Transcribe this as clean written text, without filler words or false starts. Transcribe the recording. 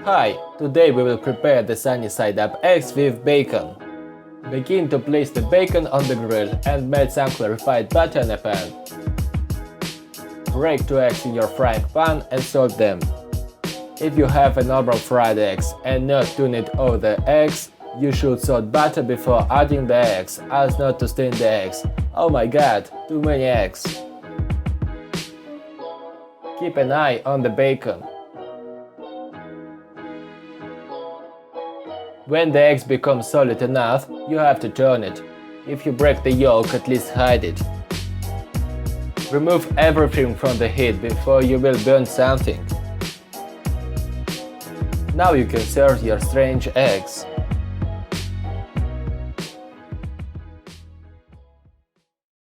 Hi, today we will prepare the sunny side up eggs with bacon. Begin to place the bacon on the grill and melt some clarified butter in a pan. Break 2 eggs in your frying pan and salt them. If you have a normal fried eggs and not tune it over the eggs, you should salt butter before adding the eggs, as not to stain the eggs. Oh my god, too many eggs. Keep an eye on the bacon. When the eggs become solid enough, you have to turn it. If you break the yolk, at least hide it. Remove everything from the heat before you will burn something. Now you can serve your strange eggs.